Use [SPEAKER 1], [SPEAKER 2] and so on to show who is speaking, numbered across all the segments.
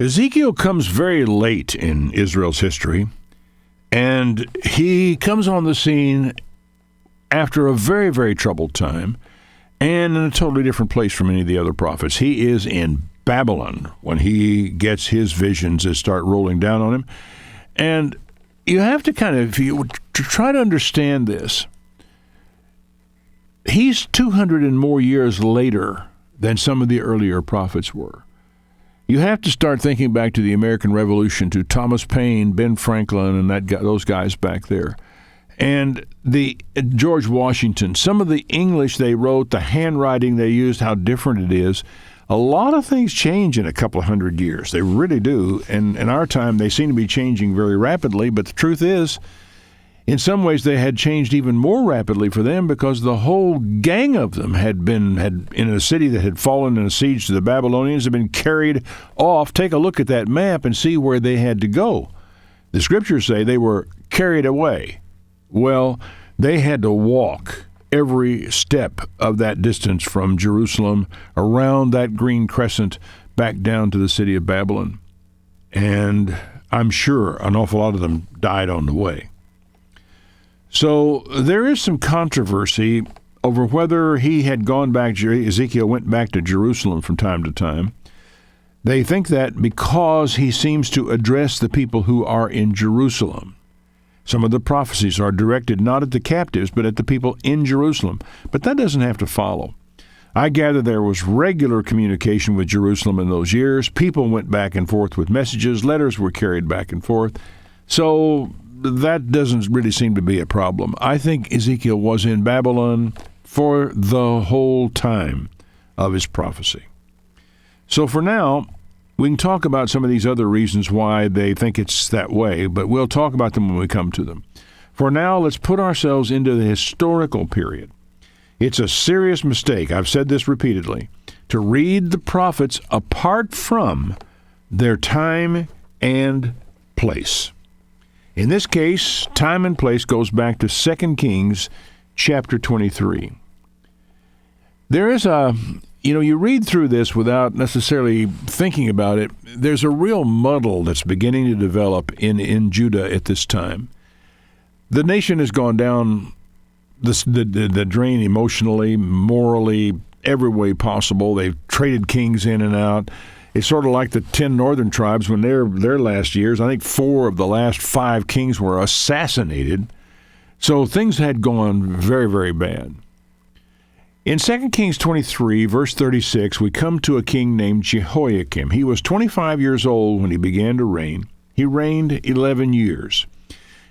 [SPEAKER 1] Ezekiel comes very late in Israel's history, and he comes on the scene after a very, very troubled time and in a totally different place from any of the other prophets. He is in Babylon when he gets his visions that start rolling down on him. And you have to to try to understand this. He's 200 and more years later than some of the earlier prophets were. You have to start thinking back to the American Revolution, to Thomas Paine, Ben Franklin, and those guys back there. And the George Washington, some of the English they wrote, the handwriting they used, how different it is. A lot of things change in a couple of hundred years. They really do. And in our time, they seem to be changing very rapidly. But the truth is, in some ways, they had changed even more rapidly for them because the whole gang of them had in a city that had fallen in a siege to the Babylonians, had been carried off. Take a look at that map and see where they had to go. The scriptures say they were carried away. Well, they had to walk every step of that distance from Jerusalem, around that green crescent, back down to the city of Babylon. And I'm sure an awful lot of them died on the way. So there is some controversy over whether he had gone back, Ezekiel went back to Jerusalem from time to time. They think that because he seems to address the people who are in Jerusalem. Some of the prophecies are directed not at the captives, but at the people in Jerusalem. But that doesn't have to follow. I gather there was regular communication with Jerusalem in those years. People went back and forth with messages. Letters were carried back and forth. So that doesn't really seem to be a problem. I think Ezekiel was in Babylon for the whole time of his prophecy. So for now, we can talk about some of these other reasons why they think it's that way, but we'll talk about them when we come to them. For now, let's put ourselves into the historical period. It's a serious mistake, I've said this repeatedly, to read the prophets apart from their time and place. In this case, time and place goes back to 2 Kings chapter 23. There is you read through this without necessarily thinking about it. There's a real muddle that's beginning to develop in Judah at this time. The nation has gone down the drain emotionally, morally, every way possible. They've traded kings in and out. It's sort of like the 10 northern tribes when their last years. I think 4 of the last 5 kings were assassinated. So things had gone very, very bad. In 2 Kings 23, verse 36, we come to a king named Jehoiakim. He was 25 years old when he began to reign. He reigned 11 years.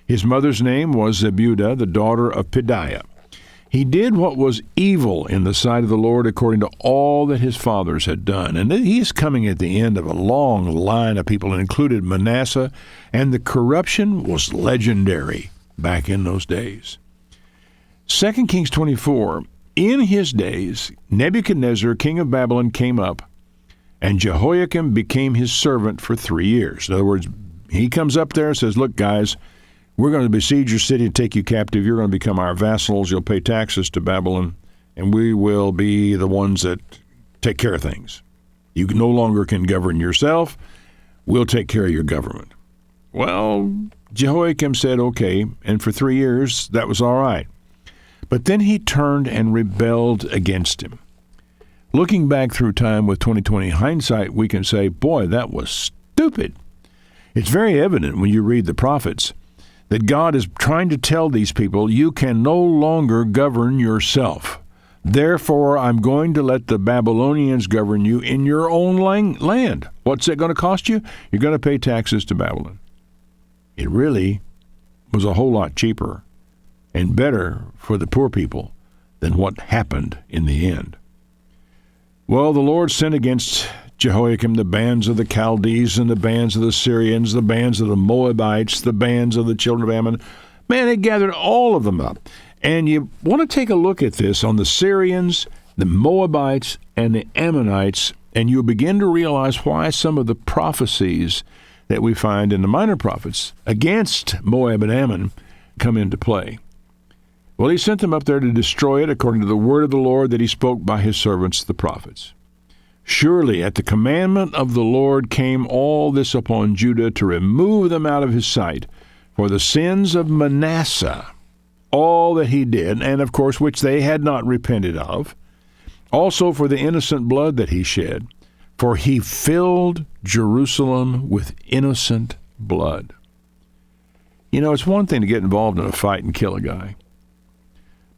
[SPEAKER 1] His mother's name was Zebudah, the daughter of Pedaiah. He did what was evil in the sight of the Lord according to all that his fathers had done. And he's coming at the end of a long line of people, and included Manasseh, and the corruption was legendary back in those days. 2 Kings 24, in his days, Nebuchadnezzar, king of Babylon, came up, and Jehoiakim became his servant for 3 years. In other words, he comes up there and says, look, guys, we're going to besiege your city and take you captive. You're going to become our vassals. You'll pay taxes to Babylon, and we will be the ones that take care of things. You no longer can govern yourself. We'll take care of your government. Well, Jehoiakim said, okay, and for 3 years, that was all right. But then he turned and rebelled against him. Looking back through time with 20/20 hindsight, we can say, boy, that was stupid. It's very evident when you read the prophets that God is trying to tell these people, you can no longer govern yourself. Therefore, I'm going to let the Babylonians govern you in your own land. What's it going to cost you? You're going to pay taxes to Babylon. It really was a whole lot cheaper and better for the poor people than what happened in the end. Well, the Lord sent against Jehoiakim the bands of the Chaldees and the bands of the Syrians, the bands of the Moabites, the bands of the children of Ammon. Man, they gathered all of them up. And you want to take a look at this on the Syrians, the Moabites, and the Ammonites, and you'll begin to realize why some of the prophecies that we find in the minor prophets against Moab and Ammon come into play. Well, he sent them up there to destroy it according to the word of the Lord that he spoke by his servants, the prophets. Surely at the commandment of the Lord came all this upon Judah to remove them out of his sight, for the sins of Manasseh, all that he did, and of course which they had not repented of, also for the innocent blood that he shed, for he filled Jerusalem with innocent blood. You know, it's one thing to get involved in a fight and kill a guy.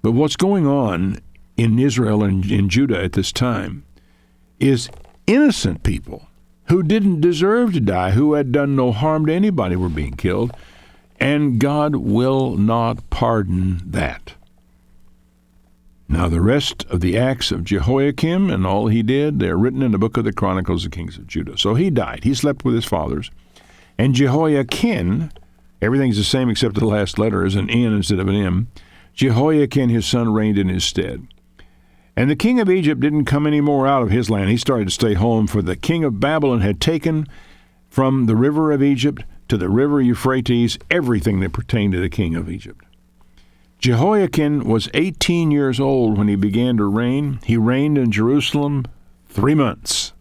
[SPEAKER 1] But what's going on in Israel and in Judah at this time is innocent people who didn't deserve to die, who had done no harm to anybody, were being killed, and God will not pardon that. Now, the rest of the acts of Jehoiakim and all he did, they're written in the book of the Chronicles of the Kings of Judah. So he died. He slept with his fathers. And Jehoiakim, everything's the same except the last letter is an N instead of an M. Jehoiakim, his son, reigned in his stead. And the king of Egypt didn't come any more out of his land. He started to stay home, for the king of Babylon had taken from the river of Egypt to the river Euphrates everything that pertained to the king of Egypt. Jehoiakim was 18 years old when he began to reign. He reigned in Jerusalem 3 months.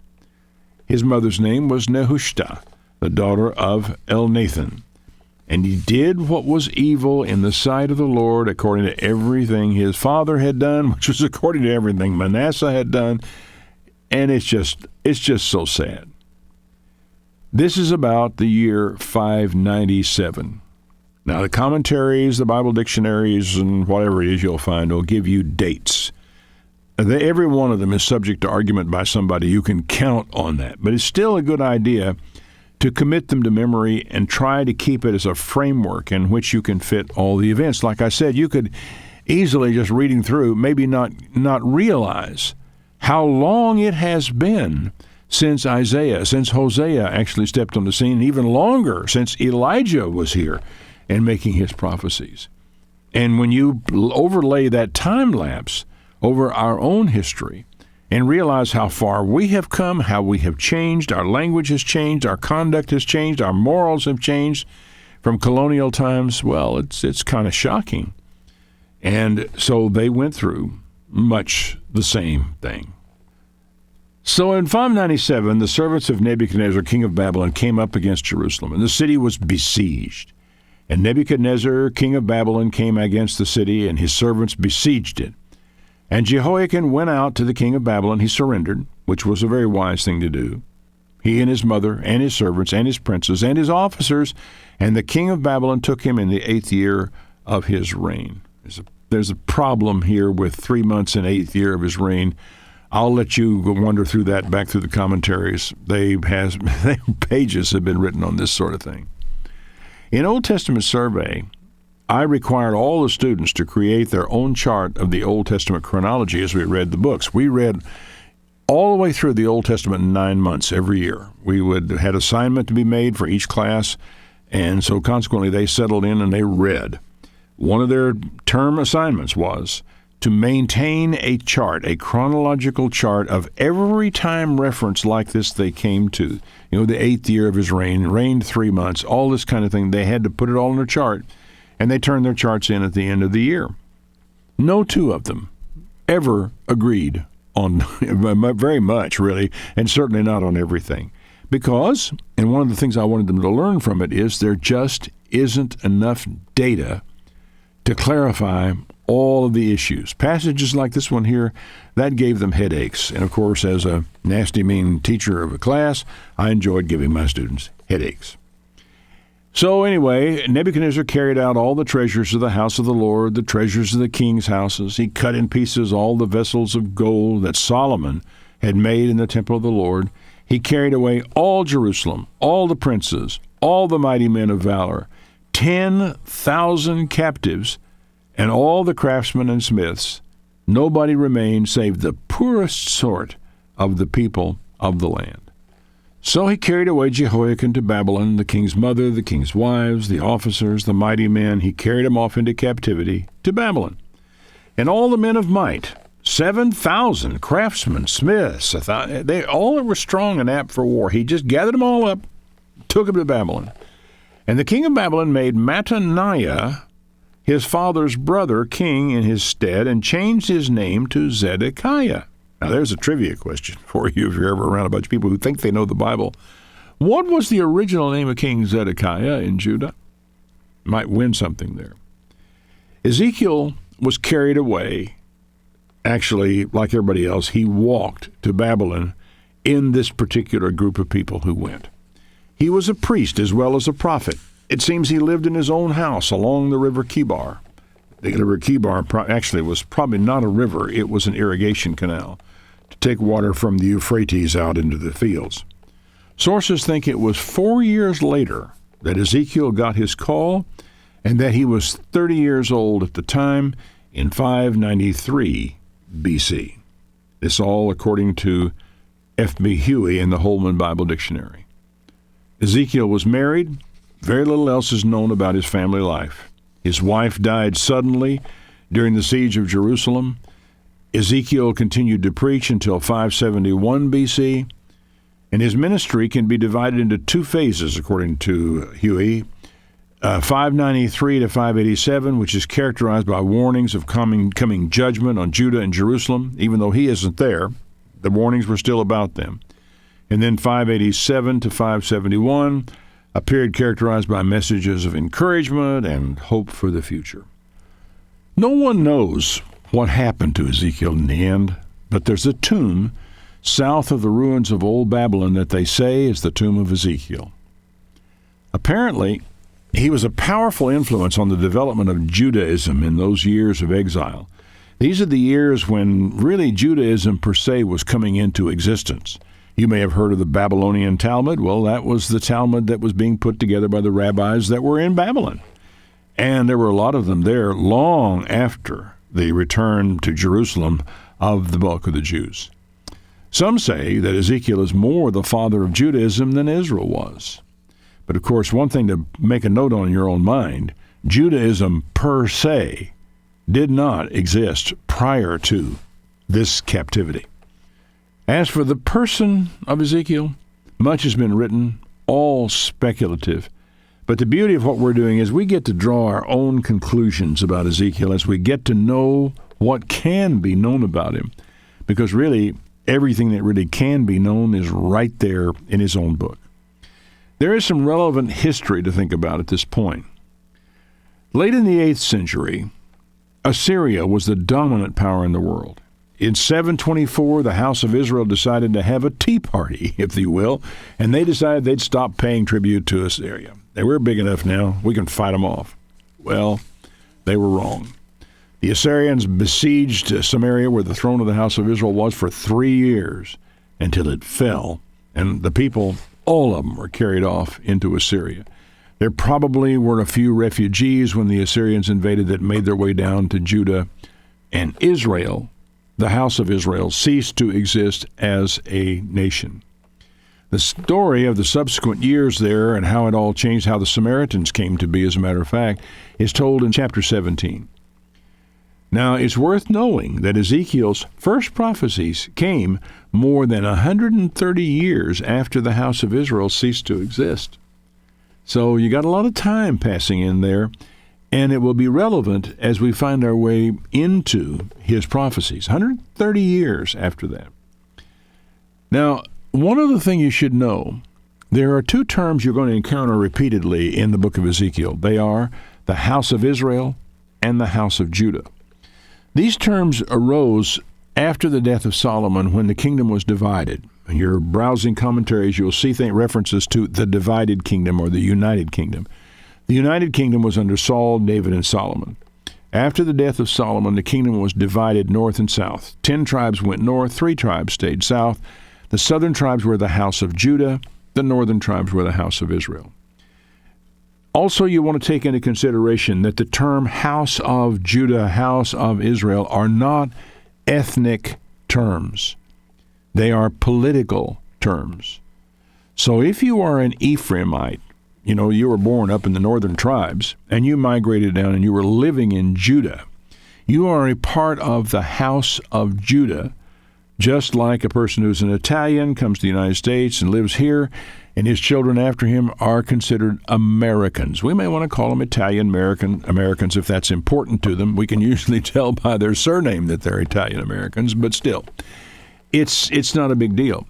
[SPEAKER 1] His mother's name was Nehushta, the daughter of Elnathan. And he did what was evil in the sight of the Lord, according to everything his father had done, which was according to everything Manasseh had done. And it's just so sad. This is about the year 597. Now, the commentaries, the Bible dictionaries, and whatever it is you'll find will give you dates. Every one of them is subject to argument by somebody. You can count on that. But it's still a good idea to commit them to memory and try to keep it as a framework in which you can fit all the events. Like I said, you could easily, just reading through, maybe not realize how long it has been since Hosea actually stepped on the scene, even longer since Elijah was here and making his prophecies. And when you overlay that time lapse over our own history and realize how far we have come, how we have changed, our language has changed, our conduct has changed, our morals have changed from colonial times, well, it's kind of shocking. And so they went through much the same thing. So in 597, the servants of Nebuchadnezzar, king of Babylon, came up against Jerusalem, and the city was besieged. And Nebuchadnezzar, king of Babylon, came against the city, and his servants besieged it. And Jehoiakim went out to the king of Babylon. He surrendered, which was a very wise thing to do. He and his mother and his servants and his princes and his officers. And the king of Babylon took him in the 8th year of his reign. There's a problem here with 3 months and 8th year of his reign. I'll let you wander through that back through the commentaries. Pages have been written on this sort of thing. In Old Testament survey, I required all the students to create their own chart of the Old Testament chronology as we read the books. We read all the way through the Old Testament in 9 months every year. We had assignment to be made for each class, and so consequently they settled in and they read. One of their term assignments was to maintain a chart, a chronological chart of every time reference like this they came to. You know, the 8th year of his reign, reigned 3 months, all this kind of thing. They had to put it all in their chart, and they turned their charts in at the end of the year. No two of them ever agreed on very much, really, and certainly not on everything. Because, and one of the things I wanted them to learn from it is there just isn't enough data to clarify all of the issues. Passages like this one here, that gave them headaches. And of course, as a nasty, mean teacher of a class, I enjoyed giving my students headaches. So anyway, Nebuchadnezzar carried out all the treasures of the house of the Lord, the treasures of the king's houses. He cut in pieces all the vessels of gold that Solomon had made in the temple of the Lord. He carried away all Jerusalem, all the princes, all the mighty men of valor, 10,000 captives, and all the craftsmen and smiths. Nobody remained save the poorest sort of the people of the land. So he carried away Jehoiakim to Babylon, the king's mother, the king's wives, the officers, the mighty men. He carried them off into captivity to Babylon. And all the men of might, 7,000 craftsmen, smiths, they all were strong and apt for war. He just gathered them all up, took them to Babylon. And the king of Babylon made Mattaniah, his father's brother, king in his stead, and changed his name to Zedekiah. Now, there's a trivia question for you if you're ever around a bunch of people who think they know the Bible. What was the original name of King Zedekiah in Judah? Might win something there. Ezekiel was carried away. Actually, like everybody else, he walked to Babylon in this particular group of people who went. He was a priest as well as a prophet. It seems he lived in his own house along the river Kibar. The river Kibar actually was probably not a river. It was an irrigation canal to take water from the Euphrates out into the fields. Sources think it was 4 years later that Ezekiel got his call and that he was 30 years old at the time in 593 BC. This all according to F.B. Huey in the Holman Bible Dictionary. Ezekiel was married. Very little else is known about his family life. His wife died suddenly during the siege of Jerusalem. Ezekiel continued to preach until 571 BC, and his ministry can be divided into two phases, according to Huey. 593 to 587, which is characterized by warnings of coming judgment on Judah and Jerusalem. Even though he isn't there, the warnings were still about them. And then 587 to 571, a period characterized by messages of encouragement and hope for the future. No one knows what happened to Ezekiel in the end, but there's a tomb south of the ruins of Old Babylon that they say is the tomb of Ezekiel. Apparently, he was a powerful influence on the development of Judaism in those years of exile. These are the years when really Judaism per se was coming into existence. You may have heard of the Babylonian Talmud. Well, that was the Talmud that was being put together by the rabbis that were in Babylon. And there were a lot of them there long after the return to Jerusalem of the bulk of the Jews. Some say that Ezekiel is more the father of Judaism than Israel was. But of course, one thing to make a note on in your own mind, Judaism per se did not exist prior to this captivity. As for the person of Ezekiel, much has been written, all speculative. But the beauty of what we're doing is we get to draw our own conclusions about Ezekiel as we get to know what can be known about him. Because really, everything that really can be known is right there in his own book. There is some relevant history to think about at this point. Late in the 8th century, Assyria was the dominant power in the world. In 724, the House of Israel decided to have a tea party, if you will, and they decided they'd stop paying tribute to Assyria. They were big enough now, we can fight them off. Well, they were wrong. The Assyrians besieged Samaria, where the throne of the House of Israel was, for 3 years until it fell, and the people, all of them, were carried off into Assyria. There probably were a few refugees when the Assyrians invaded that made their way down to Judah, and Israel, the House of Israel, ceased to exist as a nation. The story of the subsequent years there and how it all changed, how the Samaritans came to be, as a matter of fact, is told in chapter 17. Now, it's worth knowing that Ezekiel's first prophecies came more than 130 years after the House of Israel ceased to exist. So you got a lot of time passing in there, and it will be relevant as we find our way into his prophecies, 130 years after that. Now, one other thing you should know, there are two terms you're going to encounter repeatedly in the book of Ezekiel. They are the house of Israel and the house of Judah. These terms arose after the death of Solomon when the kingdom was divided. When you're browsing commentaries, you'll see references to the divided kingdom or the united kingdom. The united kingdom was under Saul, David, and Solomon. After the death of Solomon, the kingdom was divided north and south. 10 tribes went north, 3 tribes stayed south. The southern tribes were the house of Judah. The northern tribes were the house of Israel. Also, you want to take into consideration that the term house of Judah, house of Israel are not ethnic terms. They are political terms. So if you are an Ephraimite, you were born up in the northern tribes, and you migrated down and you were living in Judah, you are a part of the house of Judah, just like a person who's an Italian comes to the United States and lives here, and his children after him are considered Americans. We may want to call them Italian Americans if that's important to them. We can usually tell by their surname that they're Italian Americans, but still. it's not a big deal.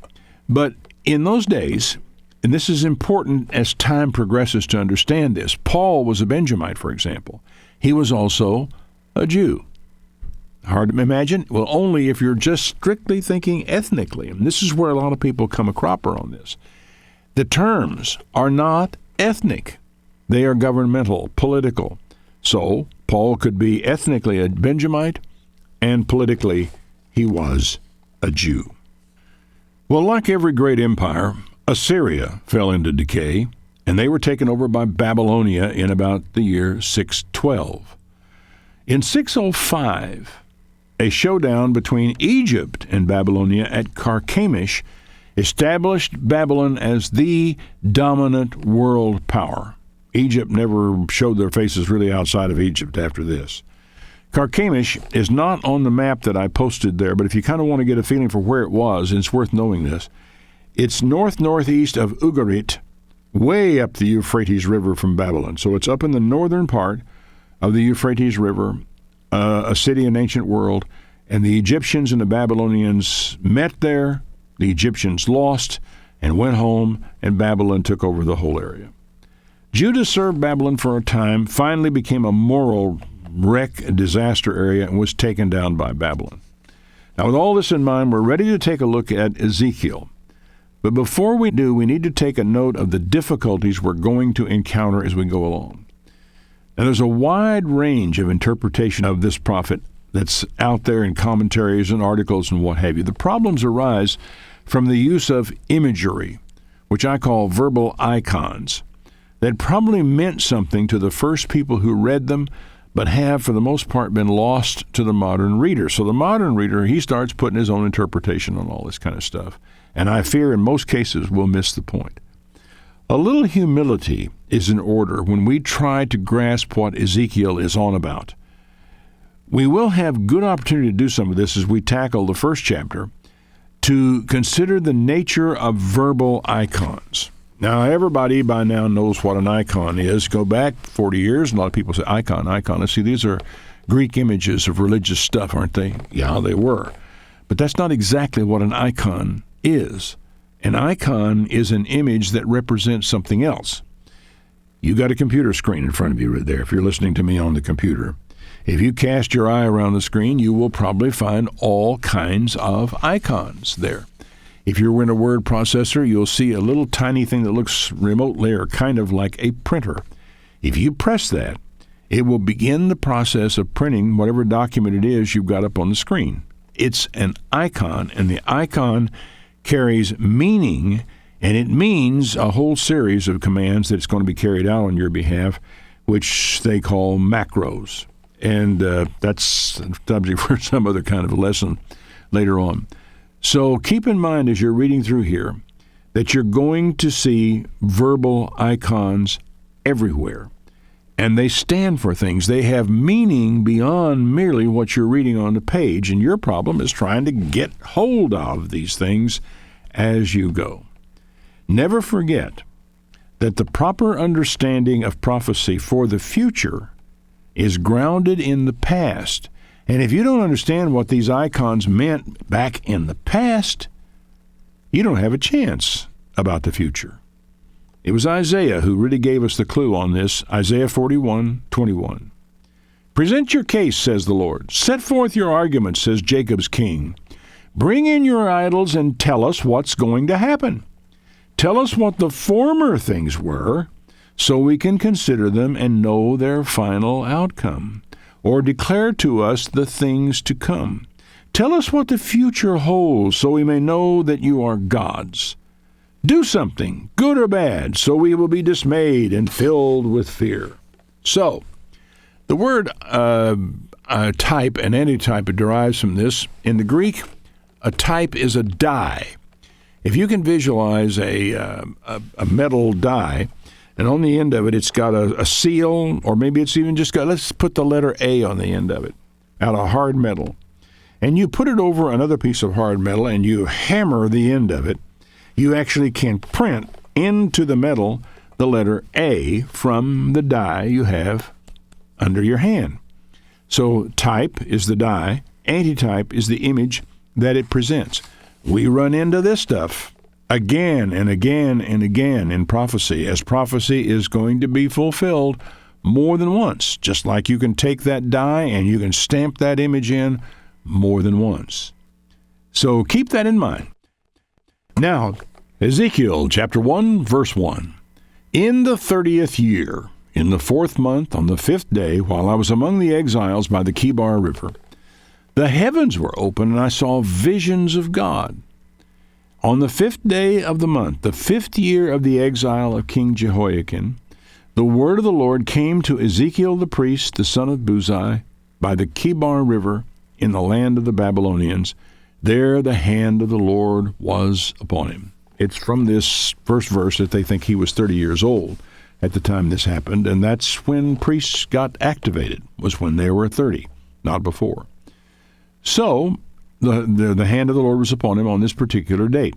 [SPEAKER 1] But in those days, and this is important as time progresses to understand this, Paul was a Benjamite, for example. He was also a Jew. Hard to imagine? Well, only if you're just strictly thinking ethnically. And this is where a lot of people come a cropper on this. The terms are not ethnic. They are governmental, political. So Paul could be ethnically a Benjamite, and politically he was a Jew. Well, like every great empire, Assyria fell into decay, and they were taken over by Babylonia in about the year 612. In 605, a showdown between Egypt and Babylonia at Carchemish established Babylon as the dominant world power. Egypt never showed their faces really outside of Egypt after this. Carchemish is not on the map that I posted there, but if you kind of want to get a feeling for where it was, and it's worth knowing this, it's northeast of Ugarit, way up the Euphrates River from Babylon. So it's up in the northern part of the Euphrates River, a city in the ancient world, and the Egyptians and the Babylonians met there. The Egyptians lost and went home, and Babylon took over the whole area. Judah served Babylon for a time, finally became a moral wreck, a disaster area, and was taken down by Babylon. Now, with all this in mind, we're ready to take a look at Ezekiel. But before we do, we need to take a note of the difficulties we're going to encounter as we go along. Now, there's a wide range of interpretation of this prophet that's out there in commentaries and articles and what have you. The problems arise from the use of imagery, which I call verbal icons, that probably meant something to the first people who read them, but have, for the most part, been lost to the modern reader. So the modern reader, he starts putting his own interpretation on all this kind of stuff, and I fear in most cases we'll miss the point. A little humility is in order when we try to grasp what Ezekiel is on about. We will have good opportunity to do some of this as we tackle the first chapter, to consider the nature of verbal icons. Now, everybody by now knows what an icon is. Go back 40 years, and a lot of people say, icon. I see, these are Greek images of religious stuff, aren't they? Yeah, they were. But that's not exactly what an icon is. An icon is an image that represents something else. You got a computer screen in front of you right there, if you're listening to me on the computer. If you cast your eye around the screen, you will probably find all kinds of icons there. If you're in a word processor, you'll see a little tiny thing that looks remotely or kind of like a printer. If you press that, it will begin the process of printing whatever document it is you've got up on the screen. It's an icon, and the icon carries meaning, and it means a whole series of commands that's going to be carried out on your behalf, which they call macros. And that's a subject for some other kind of a lesson later on. So keep in mind as you're reading through here that you're going to see verbal icons everywhere. And they stand for things. They have meaning beyond merely what you're reading on the page. And your problem is trying to get hold of these things as you go. Never forget that the proper understanding of prophecy for the future is grounded in the past. And if you don't understand what these icons meant back in the past, you don't have a chance about the future. It was Isaiah who really gave us the clue on this, Isaiah 41:21. Present your case, says the Lord. Set forth your arguments, says Jacob's king. Bring in your idols and tell us what's going to happen. Tell us what the former things were, so we can consider them and know their final outcome. Or declare to us the things to come. Tell us what the future holds, so we may know that you are gods. Do something, good or bad, so we will be dismayed and filled with fear. So, the word type and antitype derives from this. In the Greek, a type is a die. If you can visualize a metal die, and on the end of it, it's got a seal, or maybe it's even just got, let's put the letter A on the end of it, out of hard metal. And you put it over another piece of hard metal, and you hammer the end of it. You actually can print into the metal the letter A from the die you have under your hand. So type is the die, antitype is the image that it presents. We run into this stuff again and again and again in prophecy, as prophecy is going to be fulfilled more than once, just like you can take that die and you can stamp that image in more than once. So keep that in mind. Now, Ezekiel chapter 1, verse 1. In the 30th year, in the 4th month, on the 5th day, while I was among the exiles by the Kibar River, the heavens were open, and I saw visions of God. On the 5th day of the month, the 5th year of the exile of King Jehoiakim, the word of the Lord came to Ezekiel the priest, the son of Buzi, by the Kibar River in the land of the Babylonians. There the hand of the Lord was upon him. It's from this first verse that they think he was 30 years old at the time this happened, and that's when priests got activated, was when they were 30, not before. So the hand of the Lord was upon him on this particular date.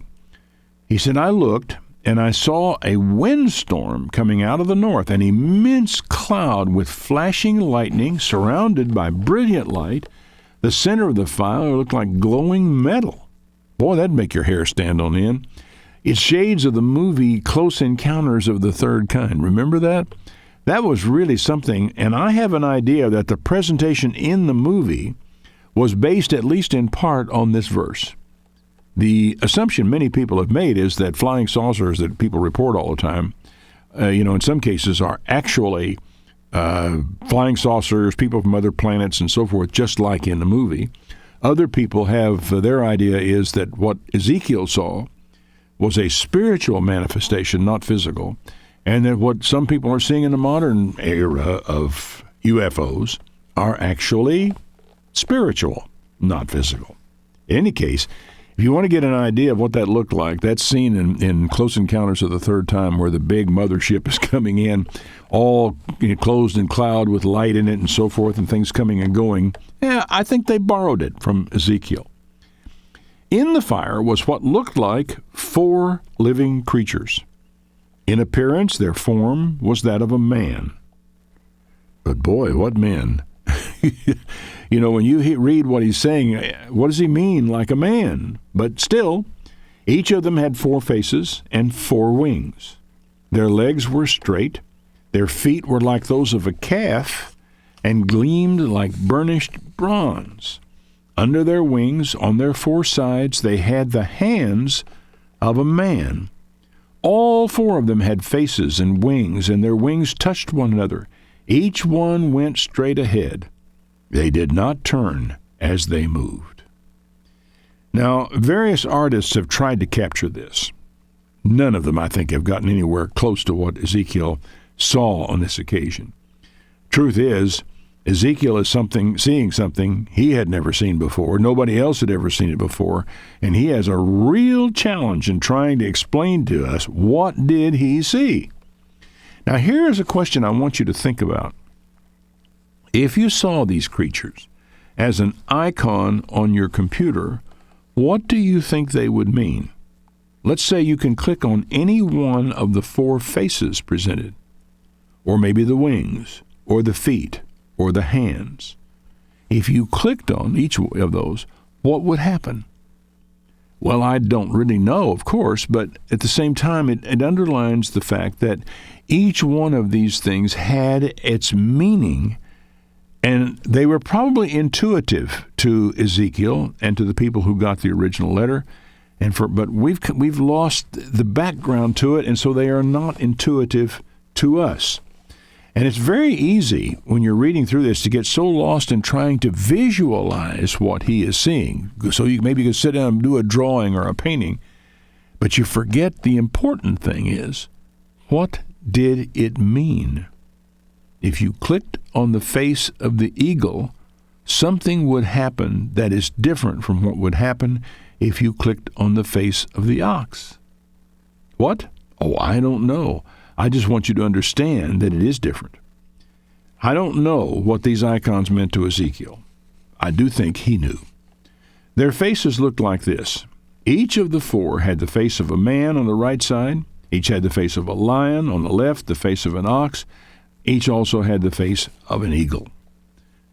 [SPEAKER 1] He said, I looked, and I saw a windstorm coming out of the north, an immense cloud with flashing lightning surrounded by brilliant light. The center of the fire looked like glowing metal. Boy, that'd make your hair stand on end. It's shades of the movie Close Encounters of the Third Kind. Remember that? That was really something, and I have an idea that the presentation in the movie was based at least in part on this verse. The assumption many people have made is that flying saucers that people report all the time, in some cases are actually flying saucers, people from other planets and so forth, just like in the movie. Other people have, their idea is that what Ezekiel saw was a spiritual manifestation, not physical, and that what some people are seeing in the modern era of UFOs are actually spiritual, not physical. In any case, if you want to get an idea of what that looked like, that's seen in Close Encounters of the Third Time, where the big mothership is coming in, all closed in cloud with light in it and so forth, and things coming and going. Yeah, I think they borrowed it from Ezekiel. In the fire was what looked like 4 living creatures. In appearance, their form was that of a man. But boy, what men. When you read what he's saying, what does he mean, like a man? But still, each of them had 4 faces and 4 wings. Their legs were straight, their feet were like those of a calf, and gleamed like burnished bronze. Under their wings, on their 4 sides, they had the hands of a man. All 4 of them had faces and wings, and their wings touched one another. Each one went straight ahead. They did not turn as they moved. Now, various artists have tried to capture this. None of them, I think, have gotten anywhere close to what Ezekiel saw on this occasion. Truth is, Ezekiel is seeing something he had never seen before. Nobody else had ever seen it before. And he has a real challenge in trying to explain to us, what did he see? Now, here's a question I want you to think about. If you saw these creatures as an icon on your computer, what do you think they would mean? Let's say you can click on any one of the 4 faces presented, or maybe the wings, or the feet, or the hands. If you clicked on each of those, what would happen? Well, I don't really know, of course, but at the same time, it underlines the fact that each one of these things had its meaning, and they were probably intuitive to Ezekiel and to the people who got the original letter. But we've lost the background to it, and so they are not intuitive to us. And it's very easy when you're reading through this to get so lost in trying to visualize what he is seeing. So maybe you can sit down and do a drawing or a painting, but you forget the important thing is, what did it mean? If you clicked on the face of the eagle, something would happen that is different from what would happen if you clicked on the face of the ox. What? Oh, I don't know. I just want you to understand that it is different. I don't know what these icons meant to Ezekiel. I do think he knew. Their faces looked like this. Each of the 4 had the face of a man on the right side. Each had the face of a lion on the left, the face of an ox. Each also had the face of an eagle.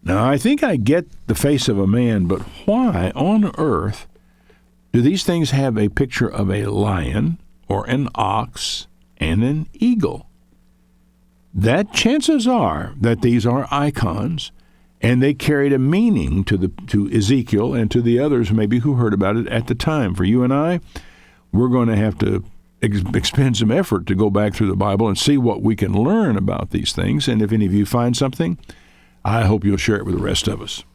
[SPEAKER 1] Now, I think I get the face of a man, but why on earth Do these things have a picture of a lion or an ox and an eagle? That chances are that these are icons, and they carried a meaning to Ezekiel and to the others maybe who heard about it at the time. For you and I, we're going to have to expend some effort to go back through the Bible and see what we can learn about these things. And if any of you find something, I hope you'll share it with the rest of us.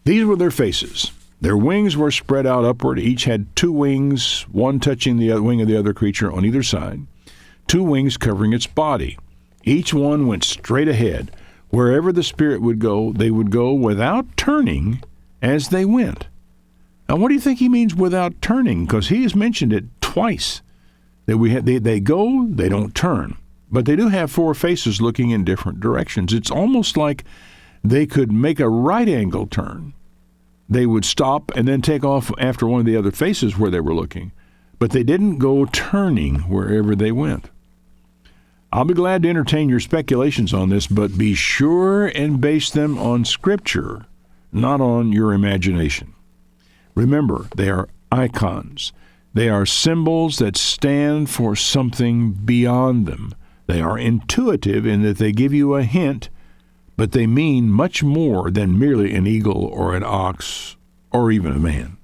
[SPEAKER 1] These were their faces. Their wings were spread out upward. Each had 2 wings, one touching the other wing of the other creature on either side, 2 wings covering its body. Each one went straight ahead. Wherever the Spirit would go, they would go without turning as they went. Now, what do you think he means without turning? Because he has mentioned it twice. That they go, they don't turn. But they do have 4 faces looking in different directions. It's almost like they could make a right angle turn. They would stop and then take off after one of the other faces where they were looking. But they didn't go turning wherever they went. I'll be glad to entertain your speculations on this, but be sure and base them on Scripture, not on your imagination. Remember, they are icons. They are symbols that stand for something beyond them. They are intuitive in that they give you a hint, but they mean much more than merely an eagle or an ox or even a man.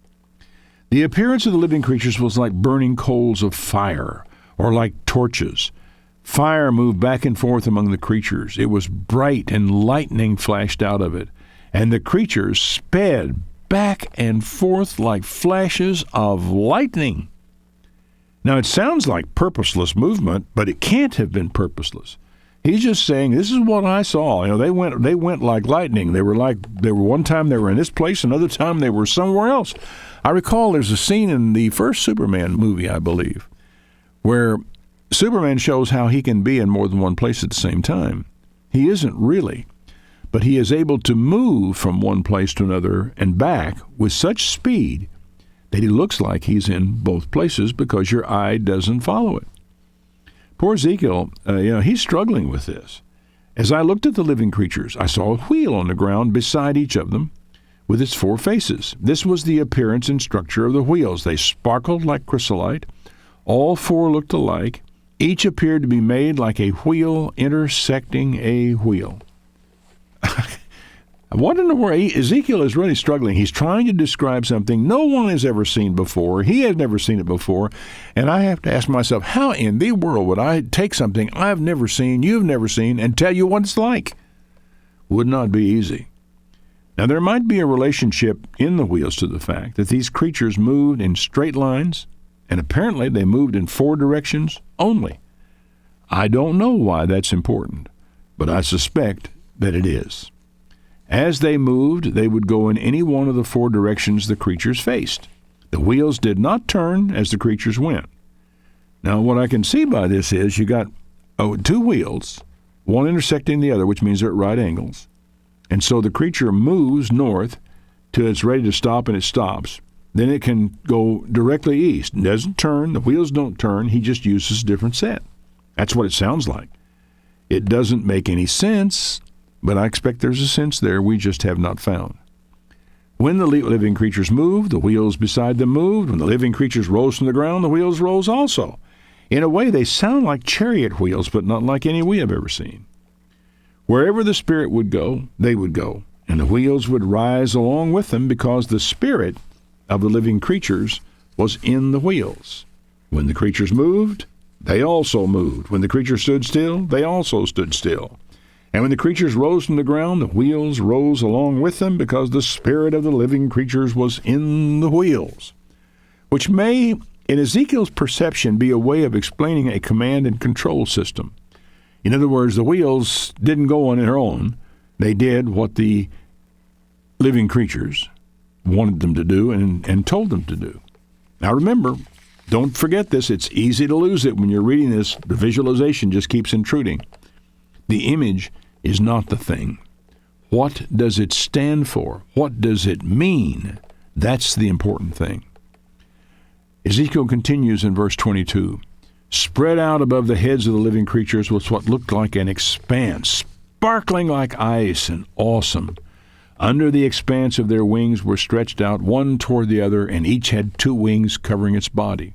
[SPEAKER 1] The appearance of the living creatures was like burning coals of fire or like torches. Fire moved back and forth among the creatures. It was bright, and lightning flashed out of it. And the creatures sped back and forth like flashes of lightning. Now, it sounds like purposeless movement, but it can't have been purposeless. He's just saying, this is what I saw. You know, they went like lightning. They were one time they were in this place, another time they were somewhere else. I recall there's a scene in the first Superman movie, I believe, where Superman shows how he can be in more than one place at the same time. He isn't really, but he is able to move from one place to another and back with such speed that he looks like he's in both places because your eye doesn't follow it. Poor Ezekiel, he's struggling with this. As I looked at the living creatures, I saw a wheel on the ground beside each of them with its 4 faces. This was the appearance and structure of the wheels. They sparkled like chrysolite. All 4 looked alike. Each appeared to be made like a wheel intersecting a wheel. I want to know where Ezekiel is really struggling. He's trying to describe something no one has ever seen before. He has never seen it before. And I have to ask myself, how in the world would I take something I've never seen, you've never seen, and tell you what it's like? Would not be easy. Now, there might be a relationship in the wheels to the fact that these creatures moved in straight lines, and apparently they moved in 4 directions only. I don't know why that's important, but I suspect that it is. As they moved, they would go in any one of the 4 directions the creatures faced. The wheels did not turn as the creatures went. Now, what I can see by this is you got 2 wheels, one intersecting the other, which means they're at right angles. And so the creature moves north till it's ready to stop, and it stops. Then it can go directly east. It doesn't turn. The wheels don't turn. He just uses a different set. That's what it sounds like. It doesn't make any sense, but I expect there's a sense there we just have not found. When the living creatures moved, the wheels beside them moved. When the living creatures rose from the ground, the wheels rose also. In a way, they sound like chariot wheels, but not like any we have ever seen. Wherever the Spirit would go, they would go, and the wheels would rise along with them because the Spirit of the living creatures was in the wheels. When the creatures moved, they also moved. When the creatures stood still, they also stood still. And when the creatures rose from the ground, the wheels rose along with them because the Spirit of the living creatures was in the wheels, which may, in Ezekiel's perception, be a way of explaining a command and control system. In other words, the wheels didn't go on their own. They did what the living creatures wanted them to do and told them to do. Now remember, don't forget this. It's easy to lose it when you're reading this. The visualization just keeps intruding. The image is not the thing. What does it stand for? What does it mean? That's the important thing. Ezekiel continues in verse 22. Spread out above the heads of the living creatures was what looked like an expanse, sparkling like ice and awesome. Under the expanse of their wings were stretched out one toward the other, and each had 2 wings covering its body.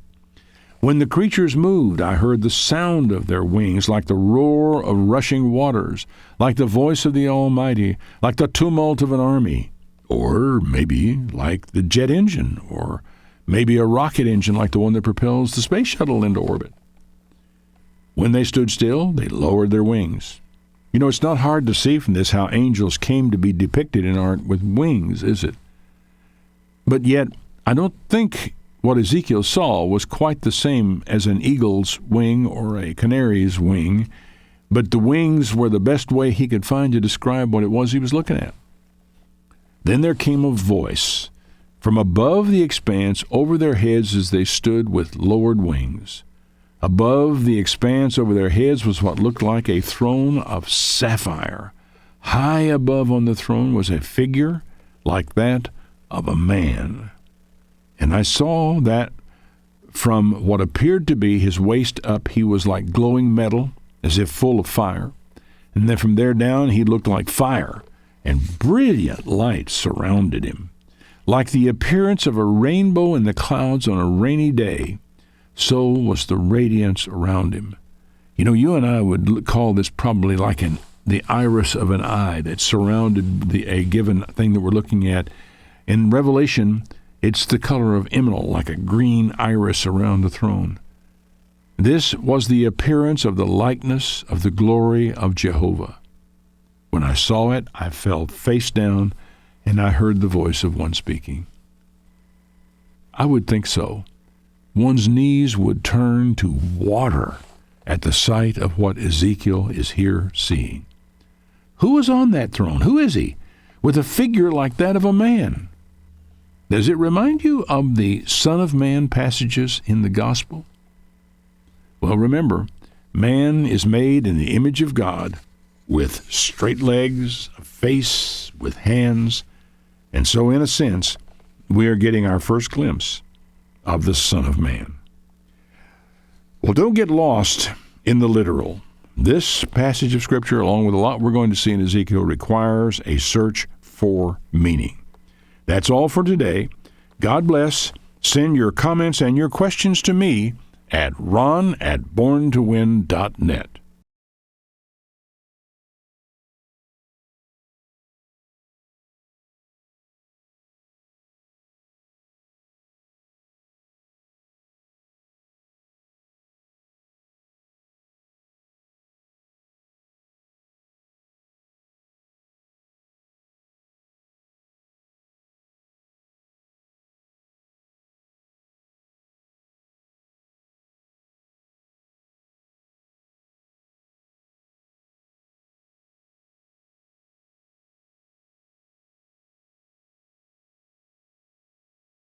[SPEAKER 1] When the creatures moved, I heard the sound of their wings like the roar of rushing waters, like the voice of the Almighty, like the tumult of an army, or maybe like the jet engine, or maybe a rocket engine like the one that propels the space shuttle into orbit. When they stood still, they lowered their wings. You know, it's not hard to see from this how angels came to be depicted in art with wings, is it? But yet, I don't think what Ezekiel saw was quite the same as an eagle's wing or a canary's wing, but the wings were the best way he could find to describe what it was he was looking at. Then there came a voice from above the expanse over their heads as they stood with lowered wings. Above the expanse over their heads was what looked like a throne of sapphire. High above on the throne was a figure like that of a man. And I saw that from what appeared to be his waist up, he was like glowing metal, as if full of fire. And then from there down, he looked like fire, and brilliant light surrounded him. Like the appearance of a rainbow in the clouds on a rainy day, so was the radiance around him. You know, you and I would call this probably like the iris of an eye that surrounded a given thing that we're looking at. In Revelation, it's the color of emerald, like a green iris around the throne. This was the appearance of the likeness of the glory of Jehovah. When I saw it, I fell face down, and I heard the voice of one speaking. I would think so. One's knees would turn to water at the sight of what Ezekiel is here seeing. Who is on that throne? Who is he? With a figure like that of a man. Does it remind you of the Son of Man passages in the Gospel? Well, remember, man is made in the image of God, with straight legs, a face, with hands, and so in a sense, we are getting our first glimpse of the Son of Man. Well, don't get lost in the literal. This passage of Scripture, along with a lot we're going to see in Ezekiel, requires a search for meaning. That's all for today. God bless. Send your comments and your questions to me at ron@borntowin.net.